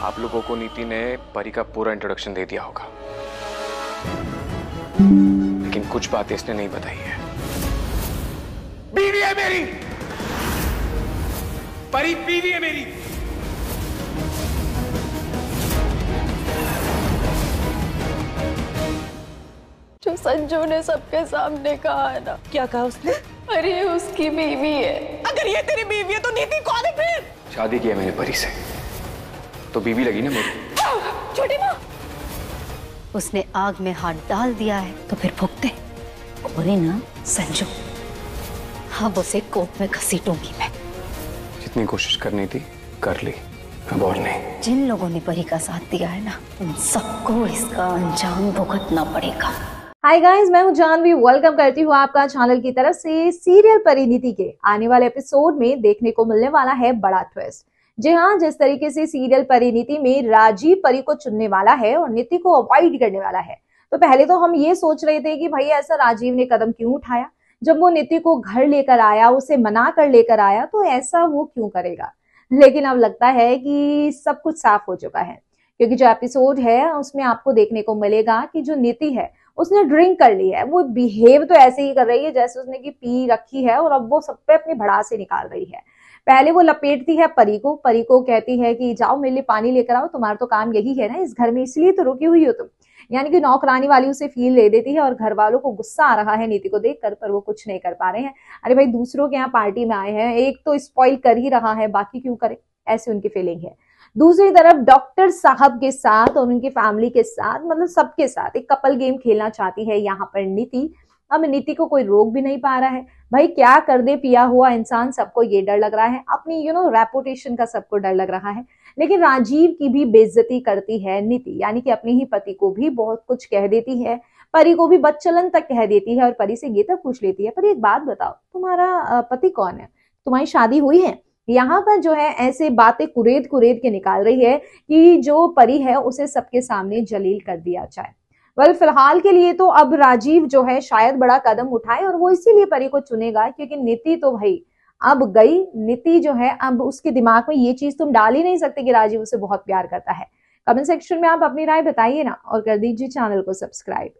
आप लोगों को नीति ने परी का पूरा इंट्रोडक्शन दे दिया होगा, लेकिन कुछ बातें इसने नहीं बताई है। बीवी है मेरी, परी बीवी है मेरी। जो संजू ने सबके सामने कहा है ना। क्या कहा उसने? अरे उसकी बीवी है। अगर ये तेरी बीवी है तो नीति कौन है फिर? शादी की है मैंने परी से, तो बीवी लगी ना मेरी। छोटी माँ, उसने आग में हाथ डाल दिया है तो फिर भुगते। बोले ना संजू, अब उसे कोप में घसीटूंगी मैं। जितनी कोशिश करनी थी कर ली, अब और नहीं। जिन लोगों ने परी का साथ दिया है ना, उन सबको इसका अंजाम भुगतना पड़ेगा। हाय गाइस, मैं हूं जानवी। वेलकम करती हूं आपका चैनल की तरफ से। सीरियल परिणीति के आने वाले एपिसोड में देखने को मिलने वाला है बड़ा ट्विस्ट। जी हाँ, जिस तरीके से सीरियल परिणीति में राजीव परी को चुनने वाला है और नीति को अवॉइड करने वाला है, तो पहले तो हम ये सोच रहे थे कि भाई ऐसा राजीव ने कदम क्यों उठाया। जब वो नीति को घर लेकर आया, उसे मना कर लेकर आया, तो ऐसा वो क्यों करेगा। लेकिन अब लगता है कि सब कुछ साफ हो चुका है, क्योंकि जो एपिसोड है उसमें आपको देखने को मिलेगा कि जो नीति है उसने ड्रिंक कर ली है। वो बिहेव तो ऐसे ही कर रही है जैसे उसने की पी रखी है, और अब वो सब पे अपनी भड़ासे निकाल रही है। पहले वो लपेटती है परी को कहती है कि जाओ मेरे लिए पानी लेकर आओ, तुम्हारा तो काम यही है ना इस घर में, इसलिए तो रुकी हुई हो तुम। यानी कि नौकरानी वाली उसे फील दे देती है, और घर वालों को गुस्सा आ रहा है नीति को देखकर, पर वो कुछ नहीं कर पा रहे हैं। अरे भाई, दूसरों के यहाँ पार्टी में आए हैं, एक तो स्पॉइल कर ही रहा है, बाकी क्यों करे, ऐसी उनकी फीलिंग है। दूसरी तरफ डॉक्टर साहब के साथ और उनकी फैमिली के साथ, मतलब सबके साथ एक कपल गेम खेलना चाहती है यहाँ पर नीति। अब नीति को कोई रोक भी नहीं पा रहा है। भाई क्या कर दे पिया हुआ इंसान, सबको ये डर लग रहा है, अपनी रेपुटेशन का सबको डर लग रहा है। लेकिन राजीव की भी बेइज्जती करती है नीति, यानी कि अपने ही पति को भी बहुत कुछ कह देती है, परी को भी बदचलन तक कह देती है, और परी से ये तक पूछ लेती है, पर एक बात बताओ, तुम्हारा पति कौन है, तुम्हारी शादी हुई है। यहाँ पर जो है ऐसे बातें कुरेद कुरेद के निकाल रही है कि जो परी है उसे सबके सामने जलील कर दिया जाए। वेल, फिलहाल के लिए तो अब राजीव जो है शायद बड़ा कदम उठाए, और वो इसीलिए परी को चुनेगा क्योंकि नीति तो भाई अब गई। नीति जो है अब उसके दिमाग में ये चीज तुम डाल ही नहीं सकते कि राजीव उसे बहुत प्यार करता है। कमेंट सेक्शन में आप अपनी राय बताइए ना, और कर दीजिए चैनल को सब्सक्राइब।